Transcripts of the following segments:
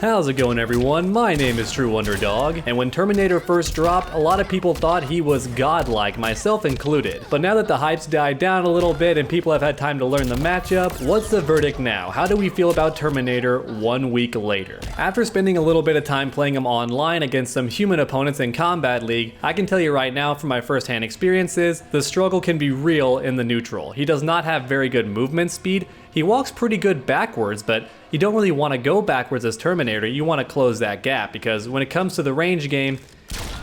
How's it going, everyone? My name is True Underdog, and when Terminator first dropped, a lot of people thought he was godlike, myself included. But now that the hype's died down a little bit and people have had time to learn the matchup, what's the verdict now? How do we feel about Terminator 1 week later? After spending a little bit of time playing him online against some human opponents in Kombat League, I can tell you right now from my first-hand experiences, the struggle can be real in the neutral. He does not have very good movement speed. He walks pretty good backwards, but you don't really want to go backwards as Terminator. You want to close that gap because when it comes to the range game,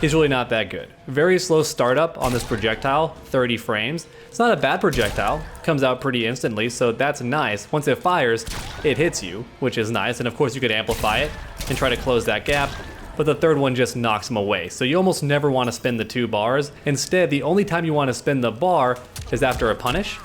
he's really not that good. Very slow startup on this projectile, 30 frames. It's not a bad projectile, comes out pretty instantly, so that's nice. Once it fires, it hits you, which is nice, and of course you could amplify it and try to close that gap, but the third one just knocks him away. So you almost never want to spin the two bars. Instead, the only time you want to spin the bar is after a punish.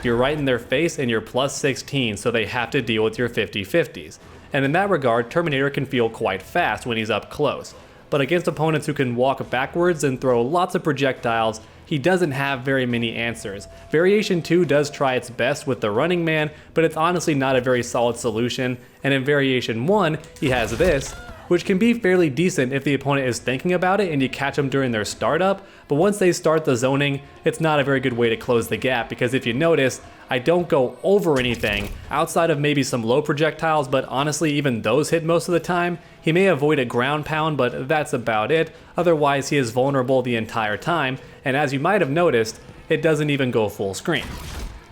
You're right in their face and you're plus 16, so they have to deal with your 50-50s. And in that regard, Terminator can feel quite fast when he's up close. But against opponents who can walk backwards and throw lots of projectiles, he doesn't have very many answers. Variation 2 does try its best with the running man, but it's honestly not a very solid solution. And in Variation 1, he has this, which can be fairly decent if the opponent is thinking about it and you catch them during their startup, but once they start the zoning, it's not a very good way to close the gap, because if you notice, I don't go over anything outside of maybe some low projectiles, but honestly even those hit most of the time. He may avoid a ground pound, but that's about it. Otherwise he is vulnerable the entire time, and as you might have noticed, it doesn't even go full screen.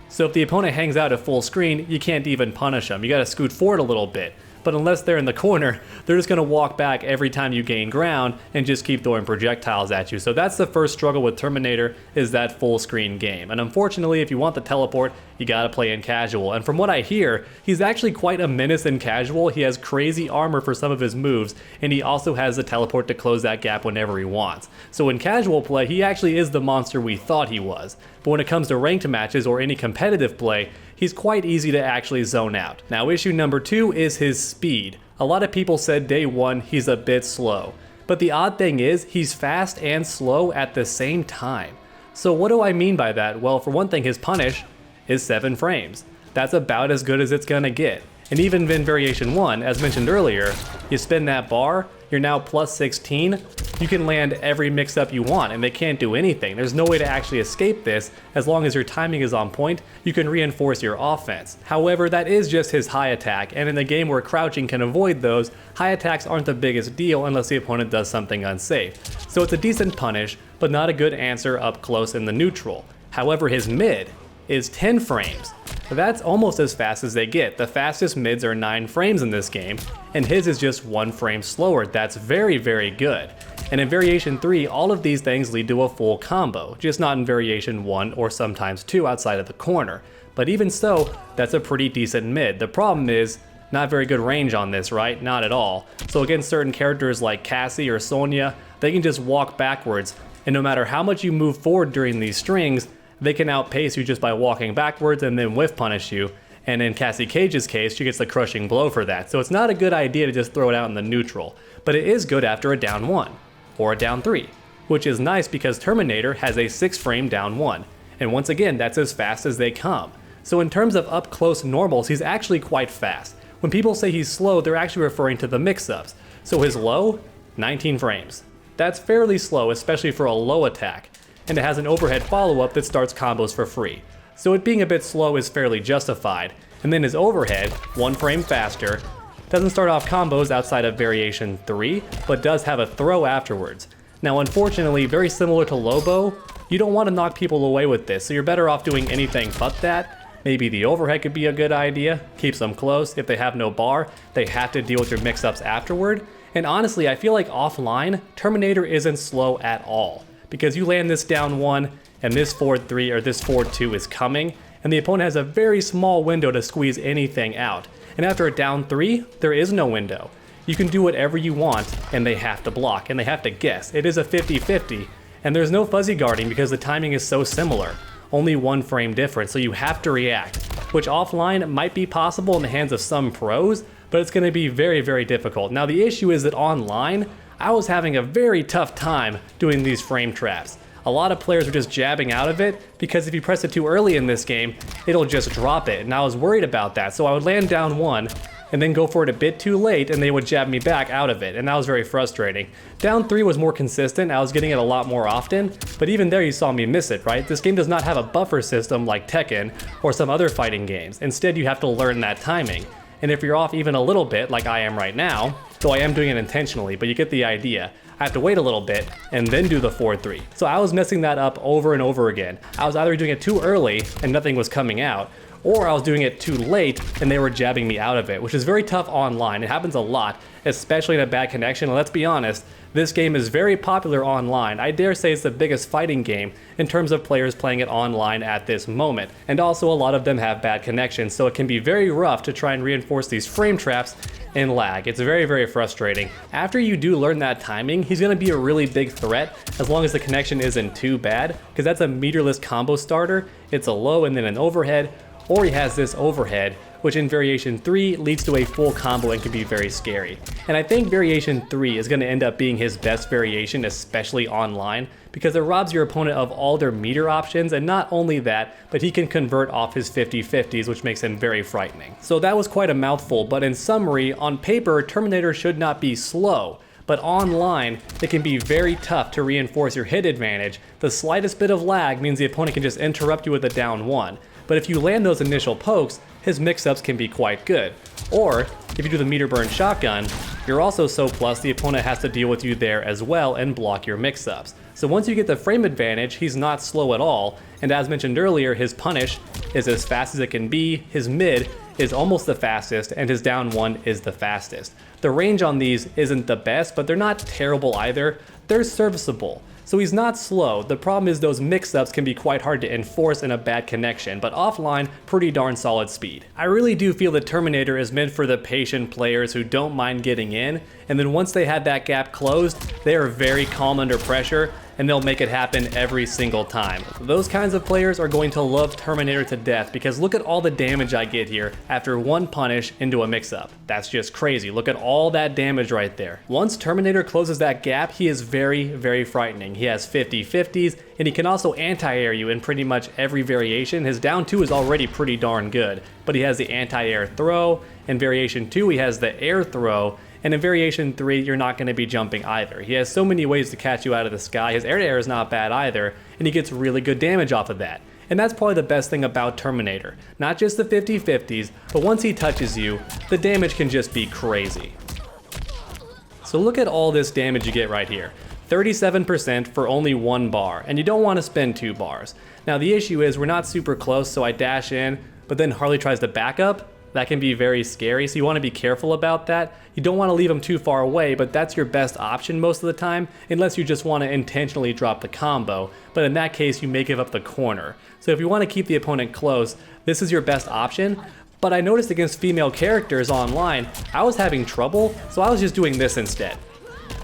So if the opponent hangs out at full screen, you can't even punish them. You gotta scoot forward a little bit. But unless they're in the corner, they're just going to walk back every time you gain ground and just keep throwing projectiles at you. So that's the first struggle with Terminator, is that full screen game. And unfortunately, if you want the teleport, you gotta play in casual. And from what I hear, he's actually quite a menace in casual. He has crazy armor for some of his moves, and he also has the teleport to close that gap whenever he wants. So in casual play, he actually is the monster we thought he was. But when it comes to ranked matches or any competitive play, he's quite easy to actually zone out. Now, issue number 2 is his speed. A lot of people said day 1 he's a bit slow. But the odd thing is, he's fast and slow at the same time. So what do I mean by that? Well, for one thing, his punish is 7 frames. That's about as good as it's gonna get. And even in Variation 1, as mentioned earlier, you spin that bar, you're now plus 16, you can land every mix-up you want and they can't do anything. There's no way to actually escape this. As long as your timing is on point, you can reinforce your offense. However, that is just his high attack, and in a game where crouching can avoid those, high attacks aren't the biggest deal unless the opponent does something unsafe. So it's a decent punish, but not a good answer up close in the neutral. However, his mid is 10 frames. That's almost as fast as they get. The fastest mids are 9 frames in this game, and his is just 1 frame slower. That's very, very good. And in Variation 3, all of these things lead to a full combo, just not in Variation 1 or sometimes 2 outside of the corner. But even so, that's a pretty decent mid. The problem is, not very good range on this, right? Not at all. So against certain characters like Cassie or Sonya, they can just walk backwards, and no matter how much you move forward during these strings, they can outpace you just by walking backwards and then whiff punish you. And in Cassie Cage's case, she gets the crushing blow for that. So it's not a good idea to just throw it out in the neutral, but it is good after a down 1 or a down 3, which is nice because Terminator has a 6 frame down 1. And once again, that's as fast as they come. So in terms of up close normals, he's actually quite fast. When people say he's slow, they're actually referring to the mix-ups. So his low, 19 frames. That's fairly slow, especially for a low attack. And it has an overhead follow-up that starts combos for free. So it being a bit slow is fairly justified. And then his overhead, 1 frame faster, doesn't start off combos outside of Variation 3, but does have a throw afterwards. Now unfortunately, very similar to Lobo, you don't want to knock people away with this, so you're better off doing anything but that. Maybe the overhead could be a good idea, keeps them close. If they have no bar, they have to deal with your mix-ups afterward. And honestly, I feel like offline, Terminator isn't slow at all, because you land this down 1 and this forward 3 or this forward 2 is coming, and the opponent has a very small window to squeeze anything out. And after a down 3, there is no window. You can do whatever you want and they have to block and they have to guess. It is a 50-50, and there's no fuzzy guarding because the timing is so similar. Only 1 frame difference, so you have to react, which offline might be possible in the hands of some pros, but it's going to be very, very difficult. Now the issue is that online, I was having a very tough time doing these frame traps. A lot of players were just jabbing out of it because if you press it too early in this game, it'll just drop it, and I was worried about that. So I would land down 1, and then go for it a bit too late and they would jab me back out of it, and that was very frustrating. Down 3 was more consistent, I was getting it a lot more often, but even there you saw me miss it, right? This game does not have a buffer system like Tekken or some other fighting games. Instead, you have to learn that timing. And if you're off even a little bit, like I am right now, though I am doing it intentionally, but you get the idea. I have to wait a little bit and then do the 4-3. So I was messing that up over and over again. I was either doing it too early and nothing was coming out, or I was doing it too late and they were jabbing me out of it, which is very tough online. It happens a lot, especially in a bad connection. And let's be honest, this game is very popular online. I dare say it's the biggest fighting game in terms of players playing it online at this moment. And also a lot of them have bad connections, so it can be very rough to try and reinforce these frame traps and lag. It's very, very frustrating. After you do learn that timing, he's gonna be a really big threat as long as the connection isn't too bad, because that's a meterless combo starter. It's a low and then an overhead, or he has this overhead, which in variation 3 leads to a full combo and can be very scary. And I think variation 3 is going to end up being his best variation, especially online, because it robs your opponent of all their meter options, and not only that, but he can convert off his 50-50s, which makes him very frightening. So that was quite a mouthful, but in summary, on paper, Terminator should not be slow. But online, it can be very tough to reinforce your hit advantage. The slightest bit of lag means the opponent can just interrupt you with a down 1. But if you land those initial pokes, his mix-ups can be quite good. Or, if you do the meter burn shotgun, you're also so plus the opponent has to deal with you there as well and block your mix-ups. So once you get the frame advantage, he's not slow at all, and as mentioned earlier, his punish is as fast as it can be, his mid is almost the fastest, and his down 1 is the fastest. The range on these isn't the best, but they're not terrible either. They're serviceable. So he's not slow. The problem is those mix-ups can be quite hard to enforce in a bad connection, but offline, pretty darn solid speed. I really do feel that Terminator is meant for the patient players who don't mind getting in, and then once they have that gap closed, they are very calm under pressure, and they'll make it happen every single time. Those kinds of players are going to love Terminator to death, because look at all the damage I get here after one punish into a mix-up. That's just crazy. Look at all that damage right there. Once Terminator closes that gap, he is very, very frightening. He has 50-50s, and he can also anti-air you in pretty much every variation. His down 2 is already pretty darn good, but he has the anti-air throw. In variation 2, he has the air throw. And in variation 3, you're not going to be jumping either. He has so many ways to catch you out of the sky. His air-to-air is not bad either, and he gets really good damage off of that. And that's probably the best thing about Terminator. Not just the 50-50s, but once he touches you, the damage can just be crazy. So look at all this damage you get right here. 37% for only 1 bar, and you don't want to spend 2 bars. Now the issue is we're not super close, so I dash in, but then Harley tries to back up. That can be very scary, so you want to be careful about that. You don't want to leave him too far away, but that's your best option most of the time, unless you just want to intentionally drop the combo, but in that case you may give up the corner. So if you want to keep the opponent close, this is your best option. But I noticed against female characters online, I was having trouble, so I was just doing this instead.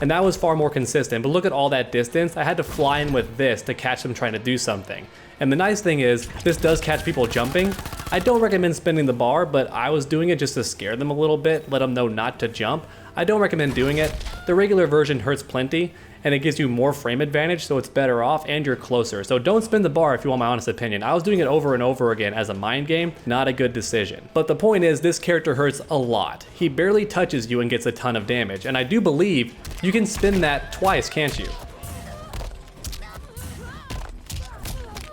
And that was far more consistent, but look at all that distance. I had to fly in with this to catch them trying to do something. And the nice thing is, this does catch people jumping. I don't recommend spending the bar, but I was doing it just to scare them a little bit, let them know not to jump. I don't recommend doing it. The regular version hurts plenty, and it gives you more frame advantage, so it's better off, and you're closer. So don't spend the bar if you want my honest opinion. I was doing it over and over again as a mind game, not a good decision. But the point is, this character hurts a lot. He barely touches you and gets a ton of damage, and I do believe you can spin that twice, can't you?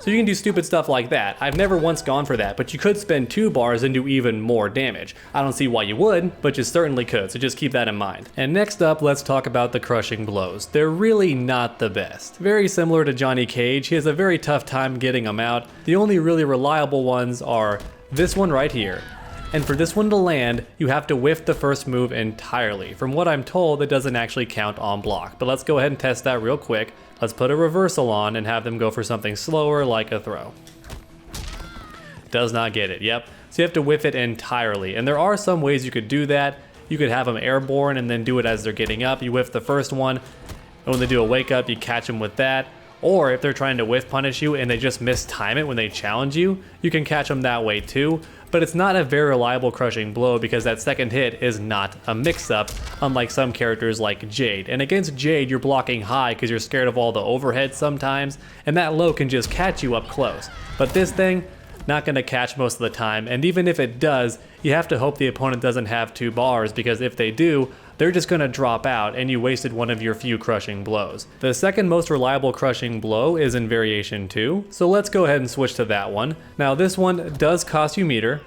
So you can do stupid stuff like that. I've never once gone for that, but you could spend 2 bars and do even more damage. I don't see why you would, but you certainly could, so just keep that in mind. And next up, let's talk about the crushing blows. They're really not the best. Very similar to Johnny Cage, he has a very tough time getting them out. The only really reliable ones are this one right here. And for this one to land, you have to whiff the first move entirely. From what I'm told, it doesn't actually count on block. But let's go ahead and test that real quick. Let's put a reversal on and have them go for something slower like a throw. Does not get it, yep. So you have to whiff it entirely. And there are some ways you could do that. You could have them airborne and then do it as they're getting up. You whiff the first one, and when they do a wake up, you catch them with that. Or if they're trying to whiff punish you and they just mistime it when they challenge you, you can catch them that way too. But it's not a very reliable crushing blow because that second hit is not a mix-up, unlike some characters like Jade. And against Jade, you're blocking high because you're scared of all the overheads sometimes, and that low can just catch you up close. But this thing, not going to catch most of the time, and even if it does, you have to hope the opponent doesn't have 2 bars, because if they do, they're just going to drop out and you wasted one of your few crushing blows. The second most reliable crushing blow is in variation 2, so let's go ahead and switch to that one. Now this one does cost you meter,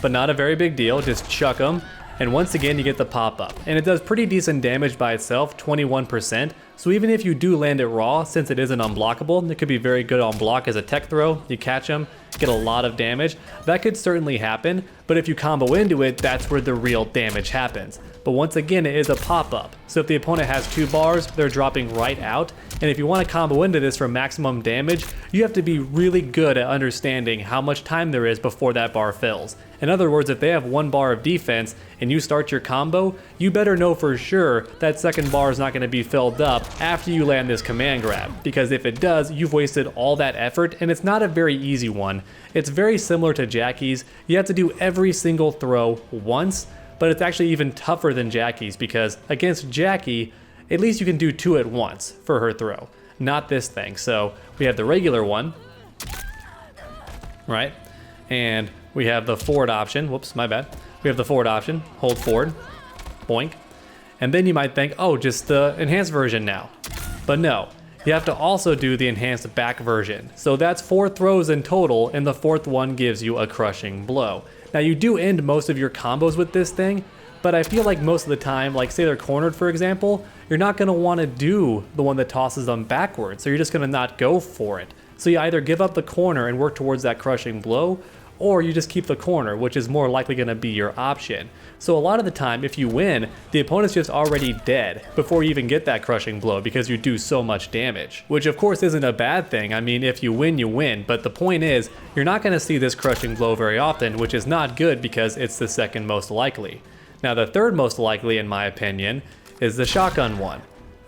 but not a very big deal, just chuck them. And once again you get the pop-up, and it does pretty decent damage by itself, 21%, so even if you do land it raw, since it isn't unblockable, it could be very good on block as a tech throw. You catch them, get a lot of damage. That could certainly happen, but if you combo into it, that's where the real damage happens. But once again, it is a pop-up, so if the opponent has 2 bars, they're dropping right out, and if you want to combo into this for maximum damage, you have to be really good at understanding how much time there is before that bar fills. In other words, if they have 1 bar of defense and you start your combo, you better know for sure that second bar is not going to be filled up after you land this command grab, because if it does, you've wasted all that effort, and it's not a very easy one. It's very similar to Jackie's. You have to do every single throw once, but it's actually even tougher than Jackie's, because against Jackie, at least you can do 2 at once for her throw, not this thing. So we have the regular one, right? And we have the forward option. Whoops, my bad. We have the forward option, hold forward, boink. And then you might think, oh, just the enhanced version now. But no, you have to also do the enhanced back version. So that's 4 throws in total, and the 4th one gives you a crushing blow. Now you do end most of your combos with this thing, but I feel like most of the time, like say they're cornered for example, you're not going to want to do the one that tosses them backwards, so you're just going to not go for it. So you either give up the corner and work towards that crushing blow, or you just keep the corner, which is more likely going to be your option. So a lot of the time, if you win, the opponent's just already dead before you even get that crushing blow, because you do so much damage. Which of course isn't a bad thing. I mean, if you win, but the point is, you're not going to see this crushing blow very often, which is not good because it's the second most likely. Now the third most likely, in my opinion, is the shotgun one.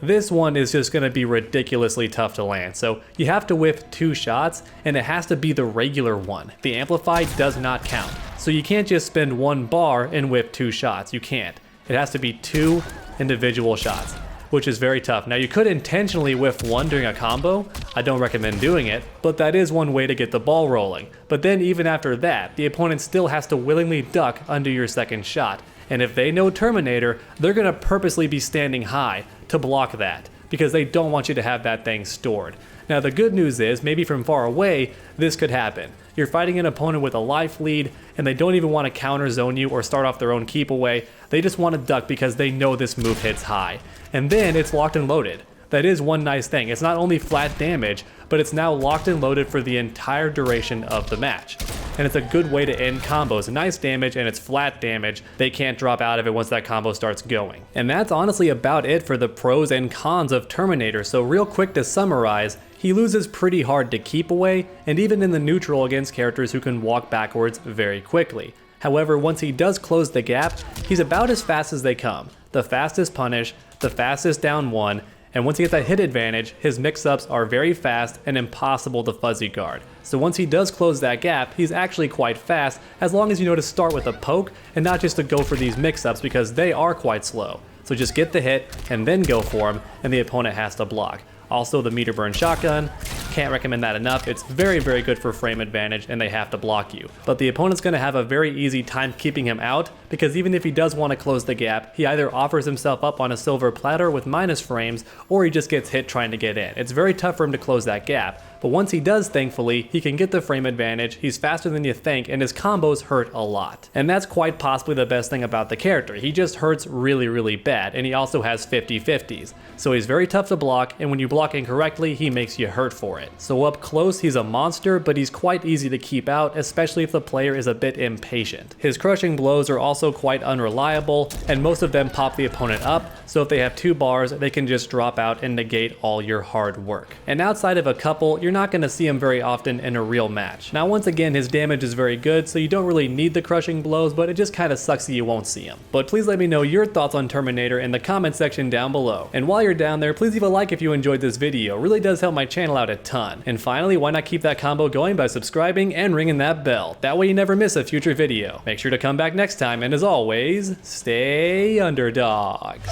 This one is just going to be ridiculously tough to land, so you have to whiff 2 shots, and it has to be the regular one. The amplified does not count, so you can't just spend 1 bar and whiff 2 shots. You can't. It has to be 2 individual shots, which is very tough. Now you could intentionally whiff 1 during a combo. I don't recommend doing it, but that is one way to get the ball rolling. But then even after that, the opponent still has to willingly duck under your second shot. And if they know Terminator, they're going to purposely be standing high to block that, because they don't want you to have that thing stored. Now the good news is, maybe from far away, this could happen. You're fighting an opponent with a life lead, and they don't even want to counter zone you or start off their own keep away. They just want to duck because they know this move hits high. And then it's locked and loaded. That is one nice thing. It's not only flat damage, but it's now locked and loaded for the entire duration of the match. And it's a good way to end combos. Nice damage, and it's flat damage. They can't drop out of it once that combo starts going. And that's honestly about it for the pros and cons of Terminator. So real quick to summarize, he loses pretty hard to keep away, and even in the neutral against characters who can walk backwards very quickly. However, once he does close the gap, he's about as fast as they come. The fastest punish, the fastest down 1, and once he gets that hit advantage, his mix-ups are very fast and impossible to fuzzy guard. So once he does close that gap, he's actually quite fast, as long as you know to start with a poke and not just to go for these mix-ups, because they are quite slow. So just get the hit and then go for him, and the opponent has to block. Also, the meter burn shotgun, can't recommend that enough. It's very, very good for frame advantage, and they have to block you. But the opponent's going to have a very easy time keeping him out, because even if he does want to close the gap, he either offers himself up on a silver platter with minus frames, or he just gets hit trying to get in. It's very tough for him to close that gap. But once he does, thankfully, he can get the frame advantage, he's faster than you think, and his combos hurt a lot. And that's quite possibly the best thing about the character. He just hurts really, really bad, and he also has 50-50s. So he's very tough to block, and when you block incorrectly, he makes you hurt for it. So up close, he's a monster, but he's quite easy to keep out, especially if the player is a bit impatient. His crushing blows are also quite unreliable, and most of them pop the opponent up, so if they have 2 bars, they can just drop out and negate all your hard work. And outside of a couple, you're not going to see him very often in a real match. Now once again, his damage is very good, so you don't really need the crushing blows, but it just kind of sucks that you won't see him. But please let me know your thoughts on Terminator in the comment section down below. And while you're down there, please leave a like if you enjoyed this video. It really does help my channel out a ton. And finally, why not keep that combo going by subscribing and ringing that bell? That way you never miss a future video. Make sure to come back next time, and as always, stay underdogs.